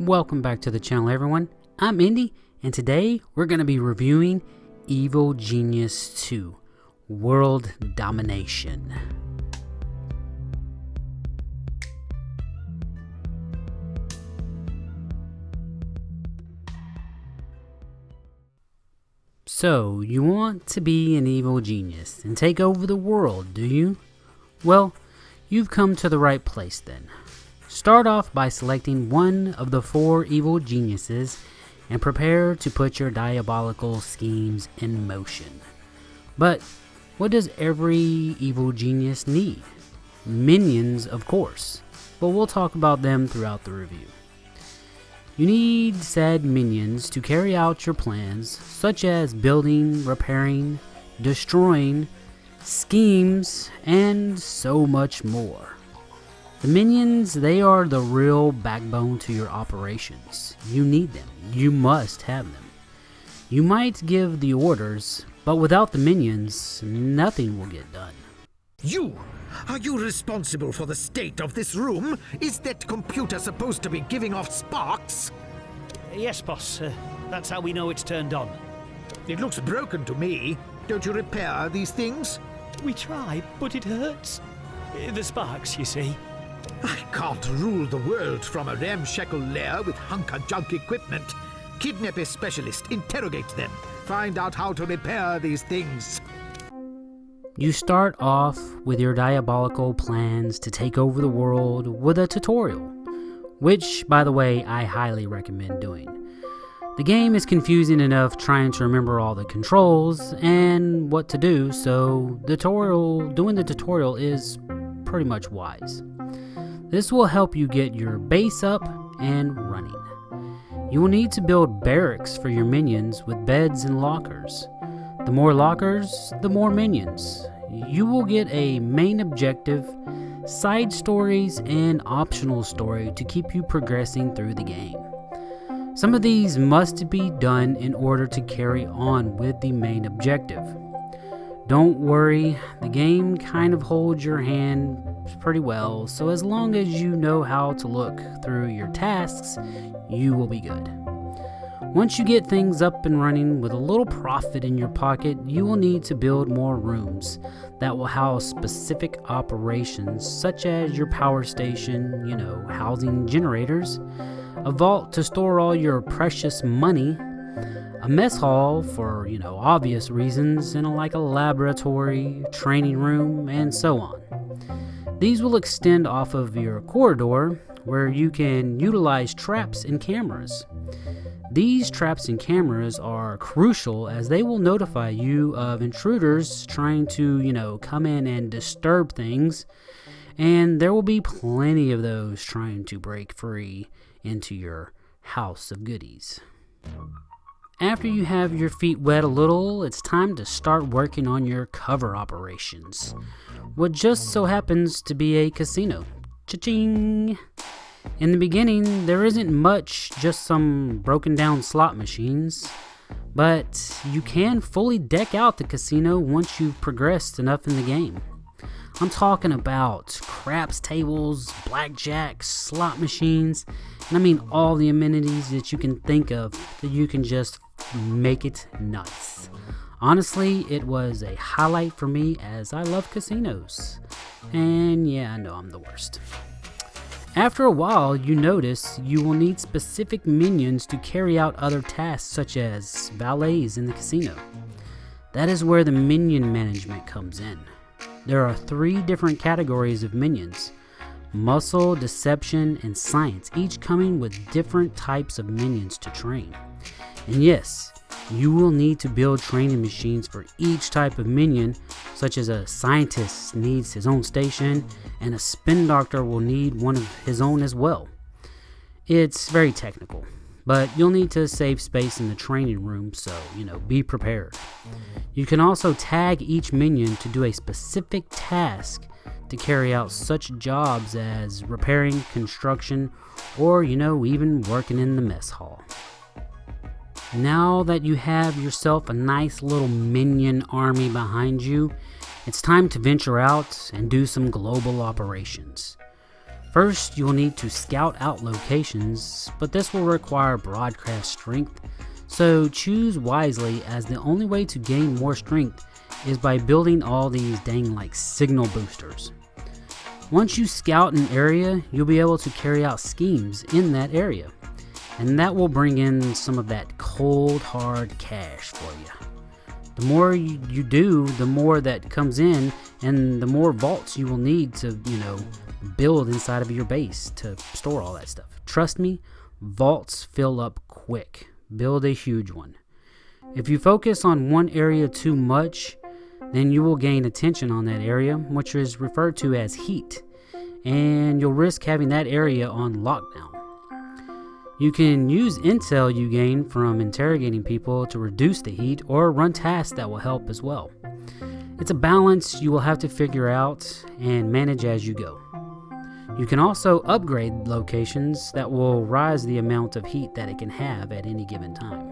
Welcome back to the channel, everyone. I'm Indy, and today we're going to be reviewing Evil Genius 2, World Domination. So, you want to be an evil genius and take over the world, do you? Well, you've come to the right place then. Start off by selecting one of the 4 evil geniuses and prepare to put your diabolical schemes in motion. But what does every evil genius need? Minions, of course, but we'll talk about them throughout the review. You need said minions to carry out your plans, such as building, repairing, destroying, schemes, and so much more. The minions, they are the real backbone to your operations. You need them. You must have them. You might give the orders, but without the minions, nothing will get done. You! Are you responsible for the state of this room? Is that computer supposed to be giving off sparks? Yes, boss. That's how we know it's turned on. It looks broken to me. Don't you repair these things? We try, but it hurts. The sparks, you see. I can't rule the world from a ramshackle lair with hunk-of-junk equipment. Kidnap a specialist, interrogate them, find out how to repair these things. You start off with your diabolical plans to take over the world with a tutorial, which, by the way, I highly recommend doing. The game is confusing enough trying to remember all the controls and what to do, so doing the tutorial is pretty much wise. This will help you get your base up and running. You will need to build barracks for your minions with beds and lockers. The more lockers, the more minions. You will get a main objective, side stories, and optional story to keep you progressing through the game. Some of these must be done in order to carry on with the main objective. Don't worry, the game kind of holds your hand pretty well, so as long as you know how to look through your tasks, you will be good. Once you get things up and running with a little profit in your pocket, you will need to build more rooms that will house specific operations such as your power station, housing generators, a vault to store all your precious money, a mess hall for, obvious reasons, and like a laboratory, training room, and so on. These will extend off of your corridor where you can utilize traps and cameras. These traps and cameras are crucial as they will notify you of intruders trying to, come in and disturb things, and there will be plenty of those trying to break free into your house of goodies. After you have your feet wet a little, it's time to start working on your cover operations. What just so happens to be a casino. Cha-ching! In the beginning, there isn't much, just some broken down slot machines. But you can fully deck out the casino once you've progressed enough in the game. I'm talking about craps tables, blackjack, slot machines, and I mean all the amenities that you can think of that you can just make it nuts. Honestly, it was a highlight for me as I love casinos. And yeah, I know I'm the worst. After a while, you notice you will need specific minions to carry out other tasks such as valets in the casino. That is where the minion management comes in. There are 3 different categories of minions: muscle, deception, and science, each coming with different types of minions to train. And yes, you will need to build training machines for each type of minion, such as a scientist needs his own station, and a spin doctor will need one of his own as well. It's very technical, but you'll need to save space in the training room, so, be prepared. You can also tag each minion to do a specific task to carry out such jobs as repairing, construction, or, even working in the mess hall. Now that you have yourself a nice little minion army behind you, it's time to venture out and do some global operations. First, you will need to scout out locations, but this will require broadcast strength, so choose wisely, as the only way to gain more strength is by building all these dang like signal boosters. Once you scout an area, you'll be able to carry out schemes in that area, and that will bring in some of that cold hard cash for you. The more you do, the more that comes in, and the more vaults you will need to, build inside of your base to store all that stuff. Trust me, vaults fill up quick. Build a huge one. If you focus on one area too much, then you will gain attention on that area, which is referred to as heat, and you'll risk having that area on lockdown. You can use intel you gain from interrogating people to reduce the heat, or run tasks that will help as well. It's a balance you will have to figure out and manage as you go. You can also upgrade locations that will rise the amount of heat that it can have at any given time.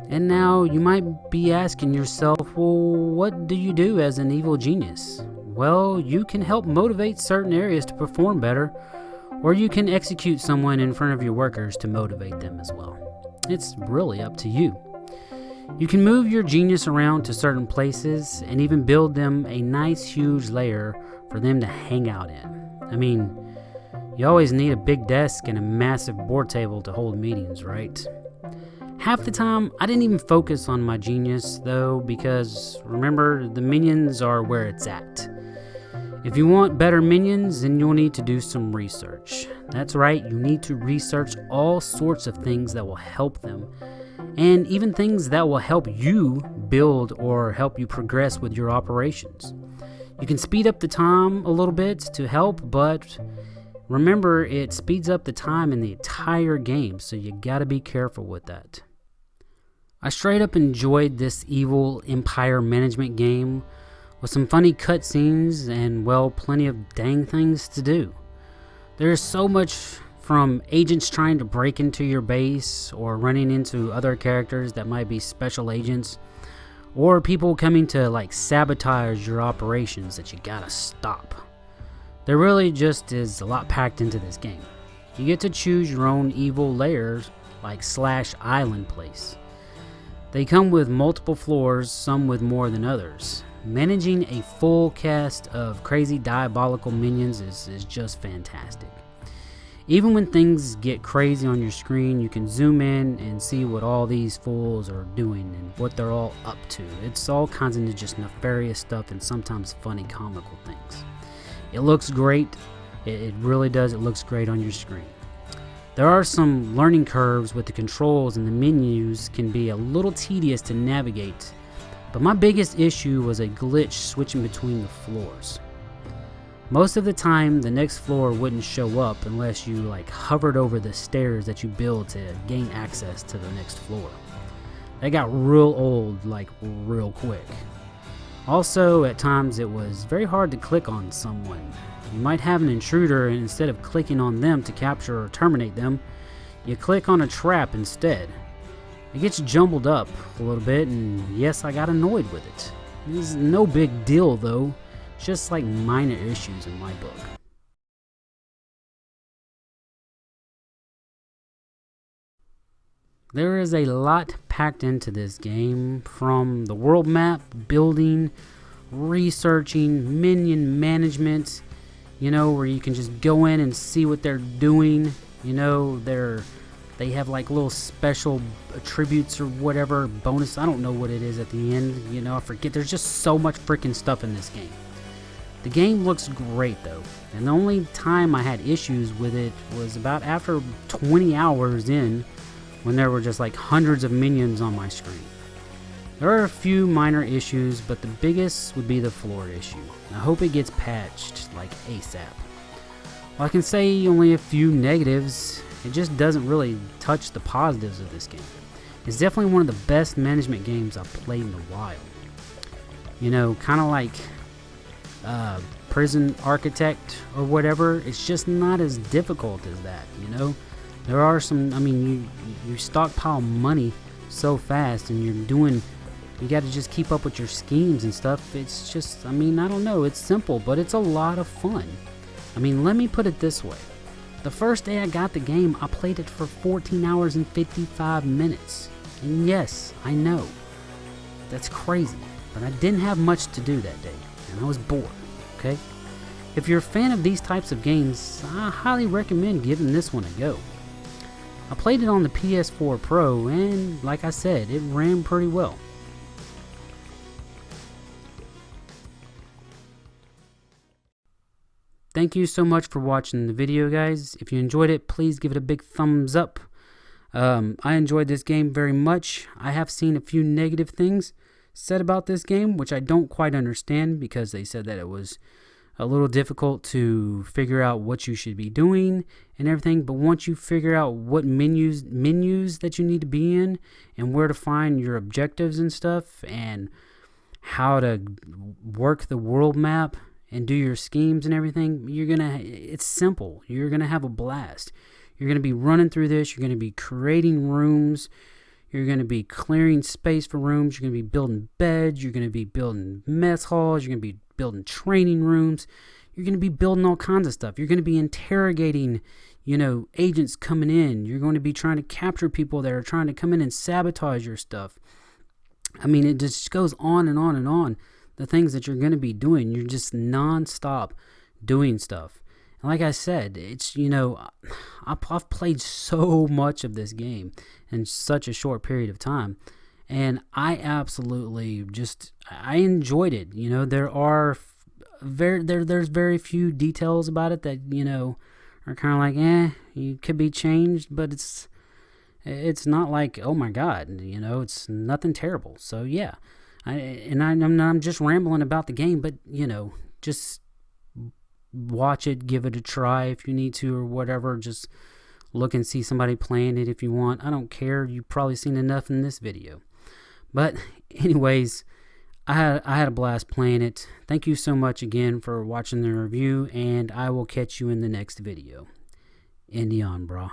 And now you might be asking yourself, well, what do you do as an evil genius? Well, you can help motivate certain areas to perform better, or you can execute someone in front of your workers to motivate them as well. It's really up to you. You can move your genius around to certain places and even build them a nice huge lair for them to hang out in. I mean, you always need a big desk and a massive board table to hold meetings, right? Half the time, I didn't even focus on my genius though, because remember, the minions are where it's at. If you want better minions, then you'll need to do some research. That's right, you need to research all sorts of things that will help them, and even things that will help you build or help you progress with your operations. You can speed up the time a little bit to help, but remember, it speeds up the time in the entire game, so you gotta be careful with that. I straight up enjoyed this evil empire management game with some funny cutscenes and, well, plenty of dang things to do. There's so much, from agents trying to break into your base, or running into other characters that might be special agents, or people coming to like sabotage your operations that you gotta stop. There really just is a lot packed into this game. You get to choose your own evil layers, like /island place. They come with multiple floors, some with more than others. Managing a full cast of crazy diabolical minions is just fantastic. Even when things get crazy on your screen, you can zoom in and see what all these fools are doing and what they're all up to. It's all kinds of just nefarious stuff and sometimes funny comical things. It looks great. It really does. It looks great on your screen. There are some learning curves with the controls, and the menus can be a little tedious to navigate. But my biggest issue was a glitch switching between the floors. Most of the time, the next floor wouldn't show up unless you hovered over the stairs that you build to gain access to the next floor. That got real old, real quick. Also, at times it was very hard to click on someone. You might have an intruder, and instead of clicking on them to capture or terminate them, you click on a trap instead. It gets jumbled up a little bit, and yes, I got annoyed with it. It's no big deal though. Just minor issues in my book. There is a lot packed into this game, from the world map, building, researching, minion management, where you can just go in and see what they're doing. They have little special attributes or whatever, bonus, I don't know what it is at the end, I forget. There's just so much freaking stuff in this game. The game looks great though, and the only time I had issues with it was about after 20 hours in, when there were just hundreds of minions on my screen. There are a few minor issues, but the biggest would be the floor issue. I hope it gets patched ASAP. While I can say only a few negatives, it just doesn't really touch the positives of this game. It's definitely one of the best management games I've played in a while. Kind of like Prison Architect or whatever. It's just not as difficult as that. There are some, you stockpile money so fast, and you got to just keep up with your schemes and stuff. It's just, I don't know, it's simple, but it's a lot of fun. I mean, let me put it this way. The first day I got the game, I played it for 14 hours and 55 minutes. And yes, I know, that's crazy, but I didn't have much to do that day, and I was bored, okay? If you're a fan of these types of games, I highly recommend giving this one a go. I played it on the PS4 Pro, and like I said, it ran pretty well. Thank you so much for watching the video, guys. If you enjoyed it, please give it a big thumbs up. I enjoyed this game very much. I have seen a few negative things said about this game, which I don't quite understand, because they said that it was a little difficult to figure out what you should be doing and everything. But once you figure out what menus that you need to be in, and where to find your objectives and stuff, and how to work the world map and do your schemes and everything, it's simple. You're gonna have a blast. You're gonna be running through this. You're gonna be creating rooms. You're gonna be clearing space for rooms. You're gonna be building beds. You're gonna be building mess halls. You're gonna be building training rooms. You're gonna be building all kinds of stuff. You're gonna be interrogating, agents coming in. You're going to be trying to capture people that are trying to come in and sabotage your stuff. I mean, it just goes on and on and on. The things that you're going to be doing, you're just non-stop doing stuff. And like I said, it's, I've played so much of this game in such a short period of time, and I absolutely I enjoyed it. There's very few details about it that, are kind of like, you could be changed, but it's not like, oh my God, it's nothing terrible. So yeah. I'm just rambling about the game, but just watch it, give it a try if you need to, or whatever. Just look and see somebody playing it if you want. I don't care. You've probably seen enough in this video. But anyways, I had a blast playing it. Thank you so much again for watching the review, and I will catch you in the next video. Indian, brah.